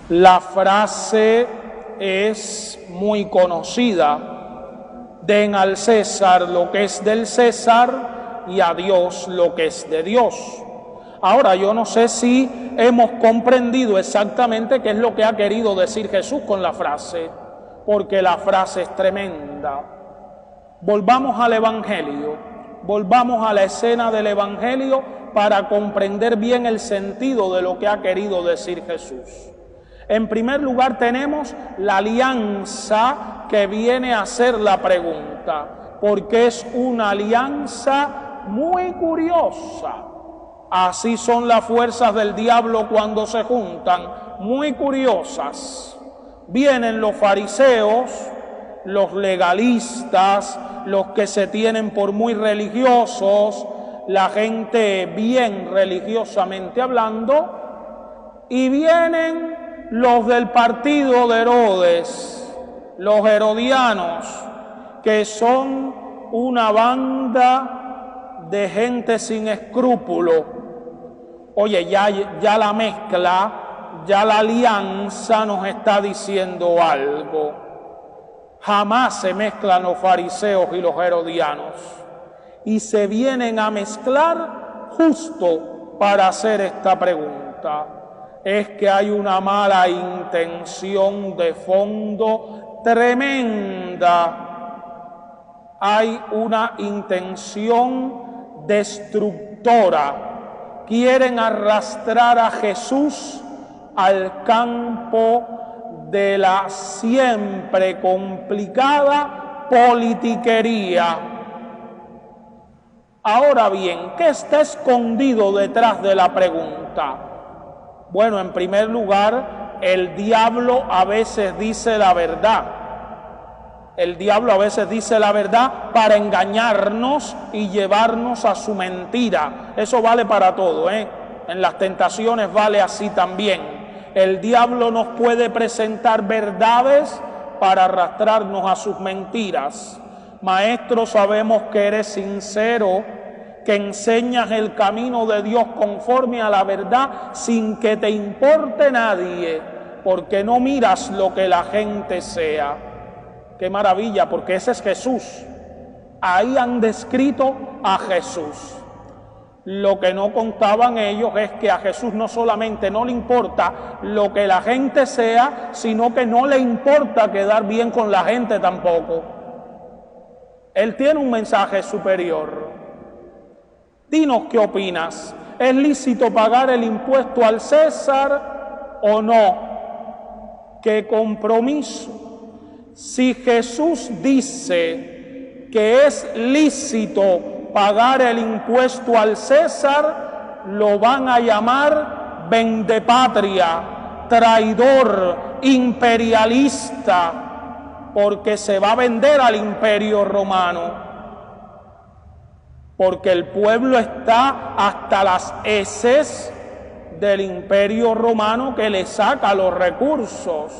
La frase es muy conocida: den al César lo que es del César y a Dios lo que es de Dios. Ahora, yo no sé si hemos comprendido exactamente qué es lo que ha querido decir Jesús con la frase, porque la frase es tremenda. Volvamos al Evangelio, volvamos a la escena del Evangelio para comprender bien el sentido de lo que ha querido decir Jesús. En primer lugar tenemos la alianza que viene a hacer la pregunta, porque es una alianza muy curiosa. Así son las fuerzas del diablo cuando se juntan, muy curiosas. Vienen los fariseos, los legalistas, los que se tienen por muy religiosos, la gente bien religiosamente hablando, y vienen los del partido de Herodes, los herodianos, que son una banda de gente sin escrúpulo. Oye, ya la mezcla, ya la alianza nos está diciendo algo. Jamás se mezclan los fariseos y los herodianos, y se vienen a mezclar justo para hacer esta pregunta. Es que hay una mala intención de fondo tremenda. Hay una intención destructora. Quieren arrastrar a Jesús al campo de la siempre complicada politiquería. Ahora bien, ¿qué está escondido detrás de la pregunta? Bueno, en primer lugar, el diablo a veces dice la verdad. El diablo a veces dice la verdad para engañarnos y llevarnos a su mentira. Eso vale para todo, ¿eh? En las tentaciones vale así también. El diablo nos puede presentar verdades para arrastrarnos a sus mentiras. Maestro, sabemos que eres sincero, que enseñas el camino de Dios conforme a la verdad sin que te importe nadie, porque no miras lo que la gente sea. ¡Qué maravilla! Porque ese es Jesús. Ahí han descrito a Jesús. Lo que no contaban ellos es que a Jesús no solamente no le importa lo que la gente sea, sino que no le importa quedar bien con la gente tampoco. Él tiene un mensaje superior. Dinos qué opinas. ¿Es lícito pagar el impuesto al César o no? ¿Qué compromiso? Si Jesús dice que es lícito pagar el impuesto al César, lo van a llamar vendepatria, traidor, imperialista, porque se va a vender al imperio romano. Porque el pueblo está hasta las heces del imperio romano que le saca los recursos.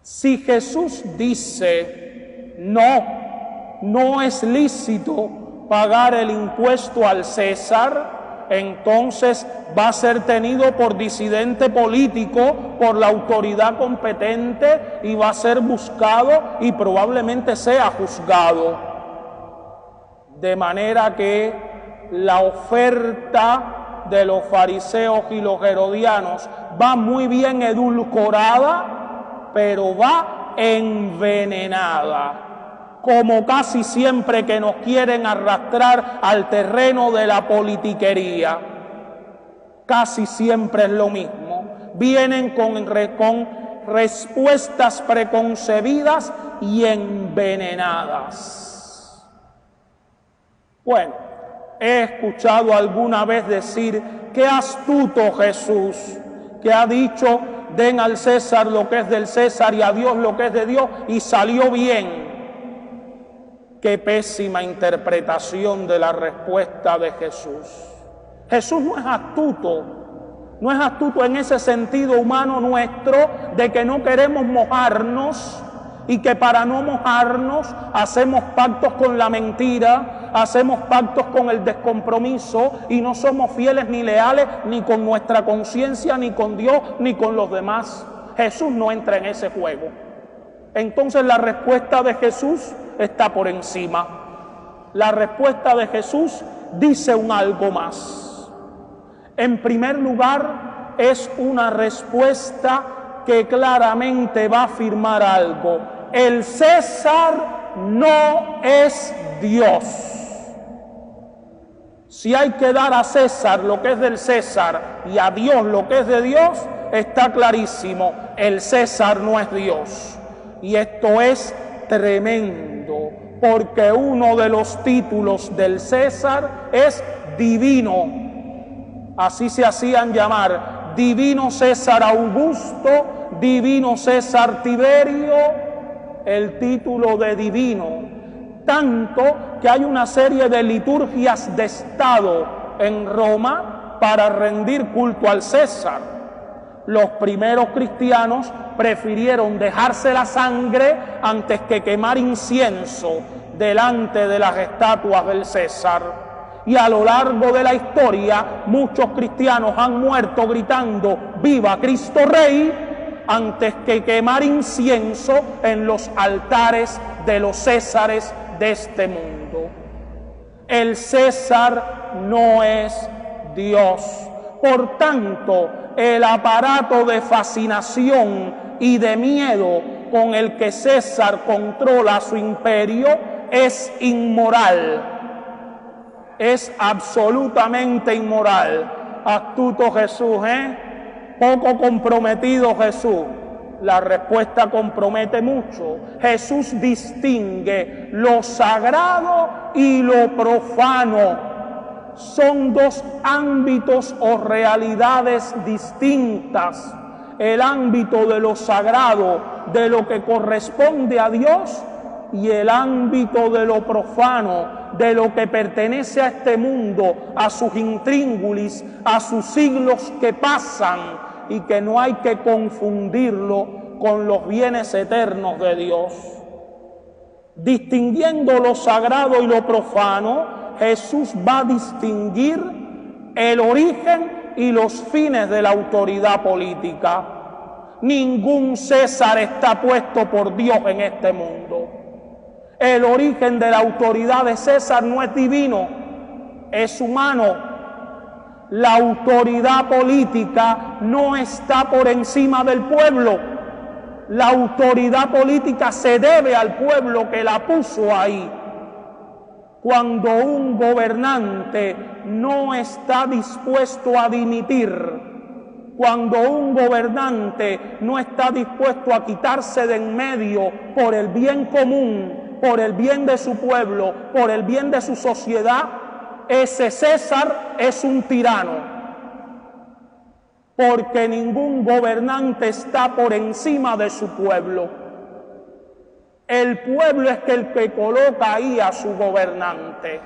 Si Jesús dice no es lícito pagar el impuesto al César, entonces va a ser tenido por disidente político, por la autoridad competente, y va a ser buscado y probablemente sea juzgado. De manera que la oferta de los fariseos y los herodianos va muy bien edulcorada, pero va envenenada, como casi siempre que nos quieren arrastrar al terreno de la politiquería. Casi siempre es lo mismo. Vienen con respuestas preconcebidas y envenenadas. Bueno, he escuchado alguna vez decir, qué astuto Jesús, que ha dicho, den al César lo que es del César y a Dios lo que es de Dios, y salió bien. Qué pésima interpretación de la respuesta de Jesús. Jesús no es astuto en ese sentido humano nuestro de que no queremos mojarnos y que para no mojarnos hacemos pactos con la mentira, hacemos pactos con el descompromiso y no somos fieles ni leales ni con nuestra conciencia, ni con Dios, ni con los demás. Jesús no entra en ese juego. Entonces la respuesta de Jesús está por encima. La respuesta de Jesús dice un algo más. En primer lugar, es una respuesta que claramente va a afirmar algo. El César no es Dios. Si hay que dar a César lo que es del César y a Dios lo que es de Dios, está clarísimo. El César no es Dios. Y esto es tremendo, porque uno de los títulos del César es divino. Así se hacían llamar: divino César Augusto, divino César Tiberio, el título de divino. Tanto que hay una serie de liturgias de Estado en Roma para rendir culto al César. Los primeros cristianos prefirieron dejarse la sangre antes que quemar incienso delante de las estatuas del César. Y a lo largo de la historia, muchos cristianos han muerto gritando ¡Viva Cristo Rey!, antes que quemar incienso en los altares de los césares de este mundo. El César no es Dios. Por tanto, el aparato de fascinación y de miedo con el que César controla su imperio es inmoral. Es absolutamente inmoral. Astuto Jesús, poco comprometido Jesús. La respuesta compromete mucho. Jesús distingue lo sagrado y lo profano. Son dos ámbitos o realidades distintas. El ámbito de lo sagrado, de lo que corresponde a Dios, y el ámbito de lo profano, de lo que pertenece a este mundo, a sus intríngulis, a sus siglos que pasan, y que no hay que confundirlo con los bienes eternos de Dios. Distinguiendo lo sagrado y lo profano, Jesús va a distinguir el origen y los fines de la autoridad política. Ningún César está puesto por Dios en este mundo. El origen de la autoridad de César no es divino, es humano. La autoridad política no está por encima del pueblo. La autoridad política se debe al pueblo que la puso ahí. Cuando un gobernante no está dispuesto a dimitir, cuando un gobernante no está dispuesto a quitarse de en medio por el bien común, por el bien de su pueblo, por el bien de su sociedad, ese César es un tirano. Porque ningún gobernante está por encima de su pueblo. El pueblo es el que coloca ahí a su gobernante.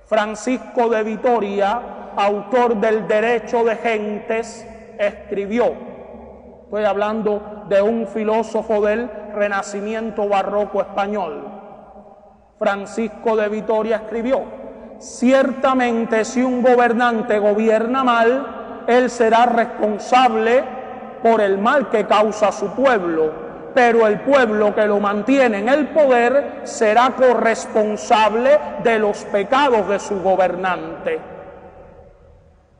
Francisco de Vitoria, autor del Derecho de Gentes, escribió, estoy hablando de un filósofo del Renacimiento barroco español. Francisco de Vitoria escribió: ciertamente si un gobernante gobierna mal, él será responsable por el mal que causa a su pueblo. Pero el pueblo que lo mantiene en el poder será corresponsable de los pecados de su gobernante.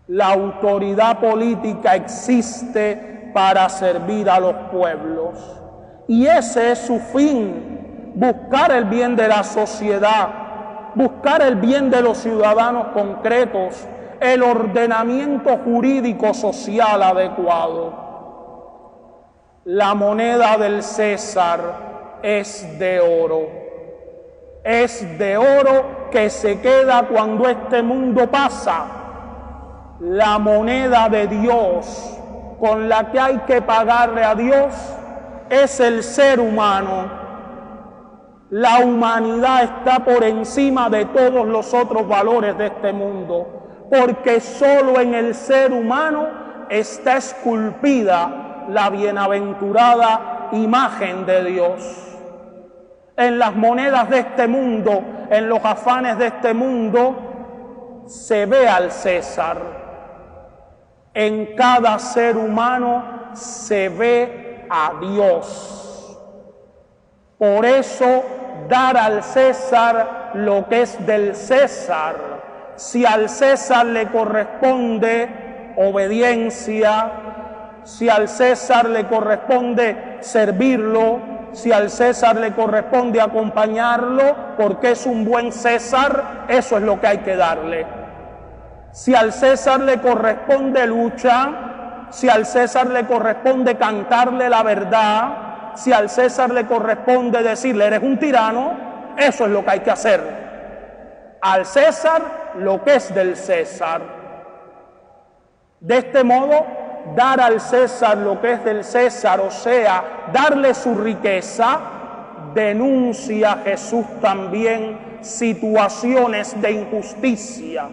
La autoridad política existe para servir a los pueblos. Y ese es su fin, buscar el bien de la sociedad, buscar el bien de los ciudadanos concretos, el ordenamiento jurídico social adecuado. La moneda del César es de oro. Es de oro que se queda cuando este mundo pasa. La moneda de Dios con la que hay que pagarle a Dios es el ser humano. La humanidad está por encima de todos los otros valores de este mundo, porque solo en el ser humano está esculpida la bienaventurada imagen de Dios. En las monedas de este mundo, en los afanes de este mundo, se ve al César. En cada ser humano se ve a Dios. Por eso, dar al César lo que es del César. Si al César le corresponde obediencia, si al César le corresponde servirlo, si al César le corresponde acompañarlo, porque es un buen César, eso es lo que hay que darle. Si al César le corresponde lucha, si al César le corresponde cantarle la verdad, si al César le corresponde decirle eres un tirano, eso es lo que hay que hacer. Al César lo que es del César. De este modo, dar al César lo que es del César, o sea, darle su riqueza, denuncia Jesús también situaciones de injusticia,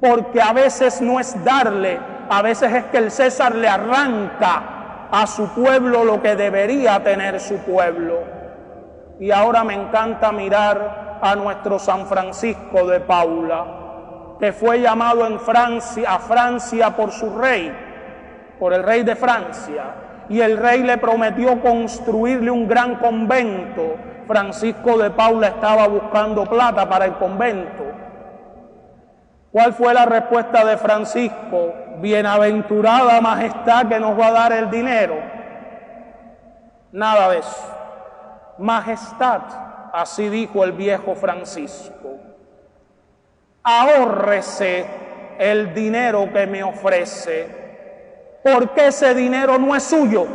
porque a veces no es darle, a veces es que el César le arranca a su pueblo lo que debería tener su pueblo. Y ahora me encanta mirar a nuestro San Francisco de Paula, que fue llamado a Francia por su rey, por el rey de Francia, y el rey le prometió construirle un gran convento. Francisco de Paula estaba buscando plata para el convento. ¿Cuál fue la respuesta de Francisco? Bienaventurada majestad que nos va a dar el dinero. Nada de eso. Majestad, así dijo el viejo Francisco, ahórrese el dinero que me ofrece, porque ese dinero no es suyo.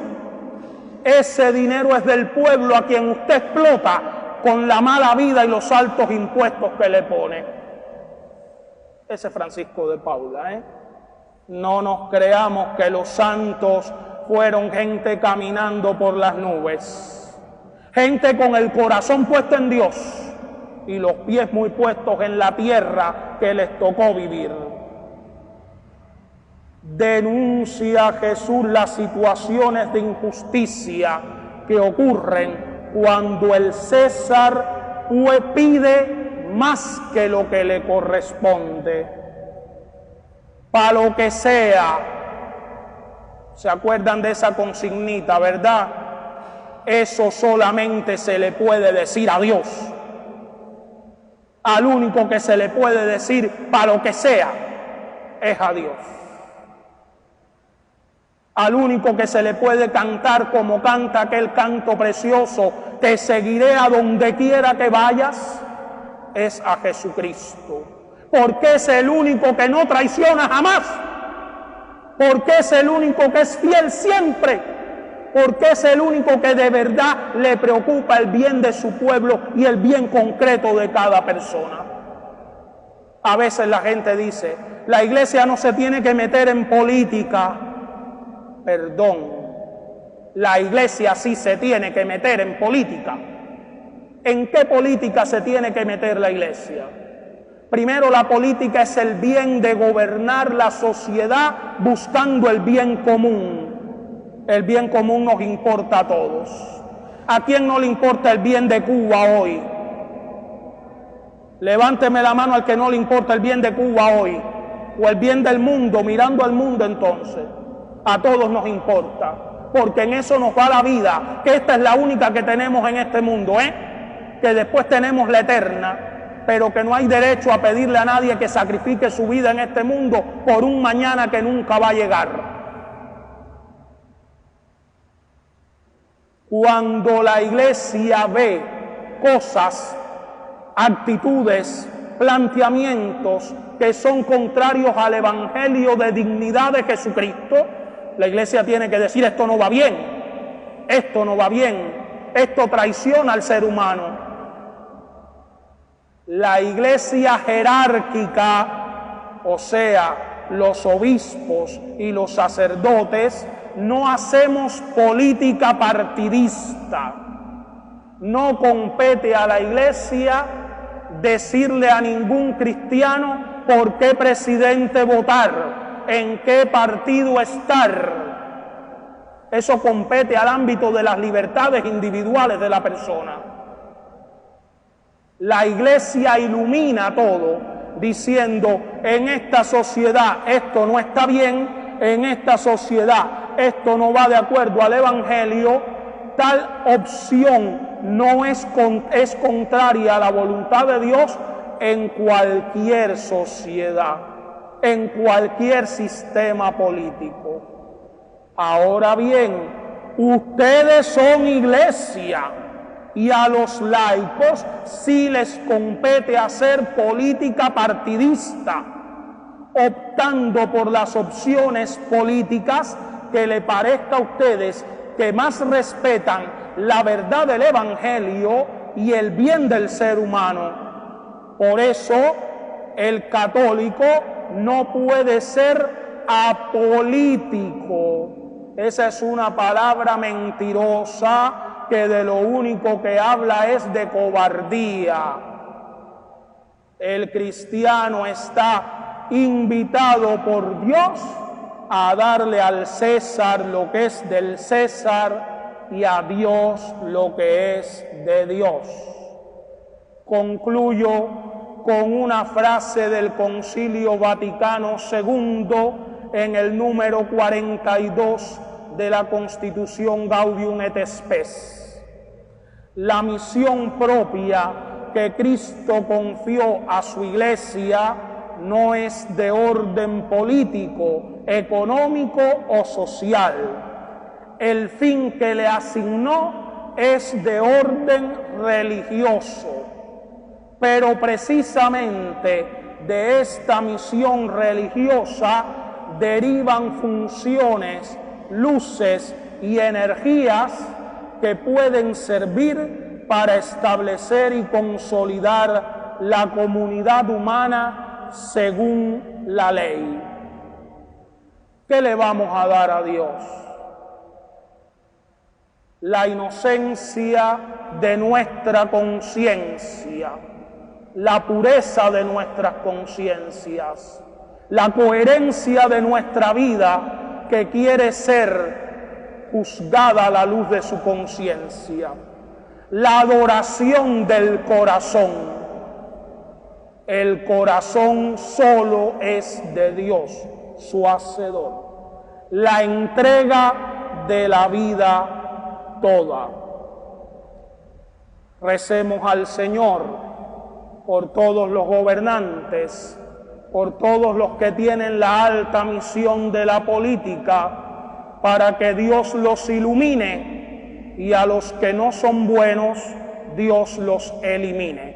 Ese dinero es del pueblo a quien usted explota con la mala vida y los altos impuestos que le pone. Ese Francisco de Paula, No nos creamos que los santos fueron gente caminando por las nubes. Gente con el corazón puesto en Dios y los pies muy puestos en la tierra que les tocó vivir. Denuncia Jesús las situaciones de injusticia que ocurren cuando el César pide más que lo que le corresponde. Para lo que sea. ¿Se acuerdan de esa consignita, verdad? Eso solamente se le puede decir a Dios. Al único que se le puede decir para lo que sea es a Dios. Al único que se le puede cantar como canta aquel canto precioso, te seguiré a donde quiera que vayas, es a Jesucristo. Porque es el único que no traiciona jamás. Porque es el único que es fiel siempre. Porque es el único que de verdad le preocupa el bien de su pueblo y el bien concreto de cada persona. A veces la gente dice, la iglesia no se tiene que meter en política. Perdón, la iglesia sí se tiene que meter en política. ¿En qué política se tiene que meter la iglesia? Primero, la política es el bien de gobernar la sociedad buscando el bien común. El bien común nos importa a todos. ¿A quién no le importa el bien de Cuba hoy? Levánteme la mano al que no le importa el bien de Cuba hoy. O el bien del mundo, mirando al mundo entonces. A todos nos importa. Porque en eso nos va la vida. Que esta es la única que tenemos en este mundo, Que después tenemos la eterna. Pero que no hay derecho a pedirle a nadie que sacrifique su vida en este mundo por un mañana que nunca va a llegar. Cuando la iglesia ve cosas, actitudes, planteamientos que son contrarios al evangelio de dignidad de Jesucristo, la iglesia tiene que decir esto no va bien, esto no va bien, esto traiciona al ser humano. La iglesia jerárquica, o sea, los obispos y los sacerdotes, no hacemos política partidista. No compete a la iglesia decirle a ningún cristiano por qué presidente votar, en qué partido estar. Eso compete al ámbito de las libertades individuales de la persona. La Iglesia ilumina todo, diciendo, en esta sociedad esto no está bien, en esta sociedad esto no va de acuerdo al Evangelio, tal opción no es contraria a la voluntad de Dios en cualquier sociedad, en cualquier sistema político. Ahora bien, ustedes son iglesia y a los laicos sí les compete hacer política partidista, optando por las opciones políticas que le parezca a ustedes que más respetan la verdad del Evangelio y el bien del ser humano. Por eso, el católico no puede ser apolítico. Esa es una palabra mentirosa que de lo único que habla es de cobardía. El cristiano está invitado por Dios a darle al César lo que es del César y a Dios lo que es de Dios. Concluyo con una frase del Concilio Vaticano II en el número 42 de la Constitución Gaudium et Spes. La misión propia que Cristo confió a su Iglesia no es de orden político, económico o social. El fin que le asignó es de orden religioso. Pero precisamente de esta misión religiosa derivan funciones, luces y energías que pueden servir para establecer y consolidar la comunidad humana según la ley. ¿Qué le vamos a dar a Dios? La inocencia de nuestra conciencia, la pureza de nuestras conciencias, la coherencia de nuestra vida que quiere ser juzgada a la luz de su conciencia, la adoración del corazón. El corazón solo es de Dios, su hacedor. La entrega de la vida toda. Recemos al Señor por todos los gobernantes, por todos los que tienen la alta misión de la política, para que Dios los ilumine y a los que no son buenos, Dios los elimine.